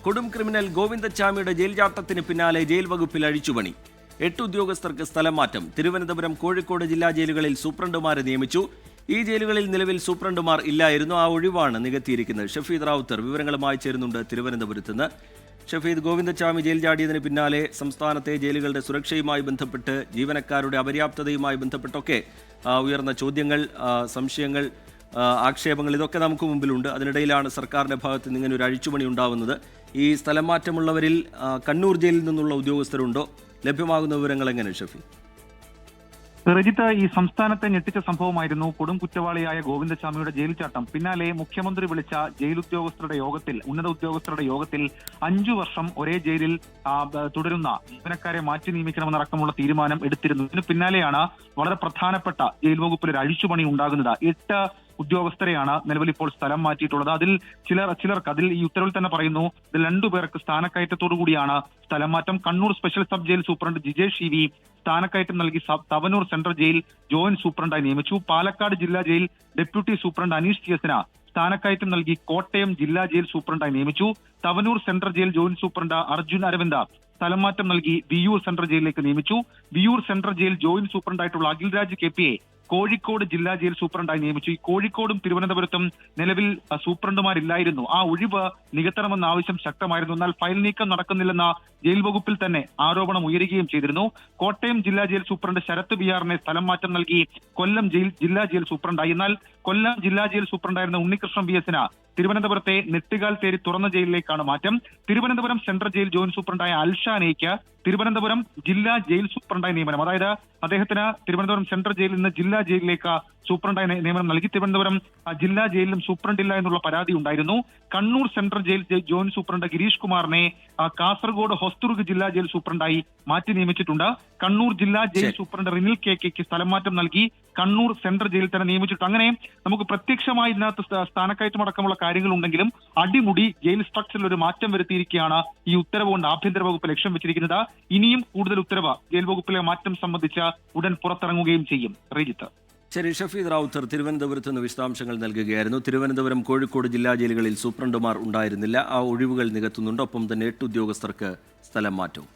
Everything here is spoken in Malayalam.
കൊടും ക്രിമിനൽ ഗോവിന്ദച്ചാമിയുടെ ജയിൽ ചാട്ടത്തിന് പിന്നാലെ ജയിൽ വകുപ്പിൽ അഴിച്ചുപണി. 8 ഉദ്യോഗസ്ഥർക്ക് സ്ഥലം മാറ്റം. തിരുവനന്തപുരം, കോഴിക്കോട് ജില്ലാ ജയിലുകളിൽ സൂപ്രണ്ടുമാരെ നിയമിച്ചു. ഈ ജയിലുകളിൽ നിലവിൽ സൂപ്രണ്ടുമാർ ഇല്ലായിരുന്നു. ആ ഒഴിവാണ് നികത്തിയിരിക്കുന്നത്. ഷഫീദ് റാവുത്തർ വിവരങ്ങളുമായി ചേരുന്നുണ്ട് തിരുവനന്തപുരത്ത് നിന്ന്. ഷഫീദ്, ഗോവിന്ദച്ചാമി ജയിൽ ചാടിയതിന് പിന്നാലെ സംസ്ഥാനത്തെ ജയിലുകളുടെ സുരക്ഷയുമായി ബന്ധപ്പെട്ട്, ജീവനക്കാരുടെ അപര്യാപ്തതയുമായി ബന്ധപ്പെട്ടൊക്കെ ഉയർന്ന ചോദ്യങ്ങൾ, സംശയങ്ങൾ, ആക്ഷേപങ്ങൾ ഇതൊക്കെ നമുക്ക് മുമ്പിലുണ്ട്. അതിനിടയിലാണ് സർക്കാരിൻ്റെ ഭാഗത്ത് നിന്ന് ഇങ്ങനെ ഒരു അഴിച്ചുപണി ഉണ്ടാവുന്നത്. ഈ സ്ഥലം മാറ്റമുള്ളവരിൽ കണ്ണൂർ ജയിലിൽ നിന്നുള്ള ഉദ്യോഗസ്ഥരുണ്ടോ? ലഭ്യമാകുന്ന വിവരങ്ങൾ എങ്ങനെ ഷഫി? രജിത്ത്, ഈ സംസ്ഥാനത്തെ ഞെട്ടിച്ച സംഭവമായിരുന്നു കൊടും കുറ്റവാളിയായ ഗോവിന്ദച്ചാമിയുടെ ജയിൽ ചാട്ടം. പിന്നാലെ മുഖ്യമന്ത്രി വിളിച്ച ജയിൽ ഉദ്യോഗസ്ഥരുടെ യോഗത്തിൽ, ഉന്നത ഉദ്യോഗസ്ഥരുടെ യോഗത്തിൽ 5 വർഷം ഒരേ ജയിലിൽ തുടരുന്ന ജീവനക്കാരെ മാറ്റി നിയമിക്കണമെന്നടക്കമുള്ള തീരുമാനം എടുത്തിരുന്നു. ഇതിന് പിന്നാലെയാണ് വളരെ പ്രധാനപ്പെട്ട ജയിൽ വകുപ്പിൽ ഒരു അഴിച്ചുപണി ഉണ്ടാകുന്നത്. 8 ഉദ്യോഗസ്ഥരെയാണ് നിലവിൽ ഇപ്പോൾ സ്ഥലം മാറ്റിയിട്ടുള്ളത്. അതിൽ ചിലർക്ക് അതിൽ ഈ ഉത്തരവിൽ തന്നെ പറയുന്നു, ഇതിൽ 2 പേർക്ക് സ്ഥാനക്കയറ്റത്തോടു കൂടിയാണ് സ്ഥലം മാറ്റം. Kannur special sub jail superintendent Jijesh E V സ്ഥാനക്കയറ്റം നൽകി തവനൂർ സെൻട്രൽ ജയിൽ ജോയിന്റ് സൂപ്രണ്ടായി നിയമിച്ചു. പാലക്കാട് ജില്ലാ ജയിൽ ഡെപ്യൂട്ടി സൂപ്രണ്ട് അനീഷ് ടിഎസിന് സ്ഥാനക്കയറ്റം നൽകി കോട്ടയം ജില്ലാ ജയിൽ സൂപ്രണ്ടായി നിയമിച്ചു. Thavanur central jail joint superintendent Arjun Aravind സ്ഥലം മാറ്റം നൽകി വിയൂർ സെൻട്രൽ ജയിലിലേക്ക് നിയമിച്ചു. വിയൂർ സെൻട്രൽ ജയിൽ ജോയിന്റ് സൂപ്രണ്ടായിട്ടുള്ള അഖിൽരാജ് KPയെ കോഴിക്കോട് ജില്ലാ ജയിൽ സൂപ്രണ്ടായി നിയമിച്ചു. ഈ കോഴിക്കോടും തിരുവനന്തപുരത്തും നിലവിൽ സൂപ്രണ്ടുമാരില്ലായിരുന്നു. ആ ഒഴിവ് നികത്തണമെന്ന ആവശ്യം ശക്തമായിരുന്നു. എന്നാൽ ഫയൽ നീക്കം നടക്കുന്നില്ലെന്ന ജയിൽ വകുപ്പിൽ തന്നെ ആരോപണം ഉയരുകയും ചെയ്തിരുന്നു. കോട്ടയം ജില്ലാ ജയിൽ സൂപ്രണ്ട് ശരത് ബിയാറിനെ സ്ഥലം മാറ്റം നൽകി കൊല്ലം ജില്ലാ ജയിൽ സൂപ്രണ്ടായി. എന്നാൽ കൊല്ലം ജില്ലാ ജയിൽ സൂപ്രണ്ടായിരുന്ന ഉണ്ണികൃഷ്ണൻ VS-ന് തിരുവനന്തപുരത്തെ നെട്ടുകാൽ തേരി തുറന്ന ജയിലിലേക്കാണ് മാറ്റം. തിരുവനന്തപുരം സെൻട്രൽ ജയിൽ ജോയിന്റ് സൂപ്രണ്ടായ അൽഷാനയ്ക്ക് തിരുവനന്തപുരം ജില്ലാ ജയിൽ സൂപ്രണ്ടായി നിയമനം. അതായത് അദ്ദേഹത്തിന് തിരുവനന്തപുരം സെൻട്രൽ ജയിലിൽ നിന്ന് ജില്ലാ ജയിലിലേക്ക് സൂപ്രണ്ടായി നിയമനം നൽകി. തിരുവനന്തപുരം ജില്ലാ ജയിലിലും സൂപ്രണ്ടില്ല എന്നുള്ള പരാതി ഉണ്ടായിരുന്നു. Kannur central jail joint superintendent Girish കുമാറിനെ കാസർഗോഡ് ഹൊസ്ദുർഗ് ജില്ലാ ജയിൽ സൂപ്രണ്ടായി മാറ്റി നിയമിച്ചിട്ടുണ്ട്. കണ്ണൂർ ജില്ലാ ജയിൽ സൂപ്രണ്ട് റിനിൽ KK സ്ഥലം മാറ്റം നൽകി കണ്ണൂർ സെൻട്രൽ ജയിലിൽ തന്നെ നിയമിച്ചിട്ടുണ്ട്. അങ്ങനെ നമുക്ക് പ്രത്യക്ഷമായി ഇതിനകത്ത് സ്ഥാനക്കയറ്റം അടക്കമുള്ള കാര്യങ്ങളുണ്ടെങ്കിലും അടിമുടി ജയിൽ സ്ട്രക്ചറിൽ ഒരു മാറ്റം വരുത്തിയിരിക്കുകയാണ് ഈ ഉത്തരവ് കൊണ്ട് ആഭ്യന്തര വകുപ്പ് ലക്ഷ്യം വെച്ചിരിക്കുന്നത്. ഇനിയും കൂടുതൽ ഉത്തരവ് ജയിൽ വകുപ്പിലെ മാറ്റം സംബന്ധിച്ച് ഉടൻ പുറത്തിറങ്ങുകയും ചെയ്യും. റീജിത്ത്. ശരി, ഷഫീദ് റാവുത്തർ തിരുവനന്തപുരത്ത് നിന്ന് വിശദാംശങ്ങൾ നൽകുകയായിരുന്നു. തിരുവനന്തപുരം, കോഴിക്കോട് ജില്ലാ ജയിലുകളിൽ സൂപ്രണ്ടുമാർ ഉണ്ടായിരുന്നില്ല. ആ ഒഴിവുകൾ നികത്തുന്നുണ്ട്. ഒപ്പം തന്നെ 8 ഉദ്യോഗസ്ഥർക്ക് സ്ഥലം മാറ്റവും.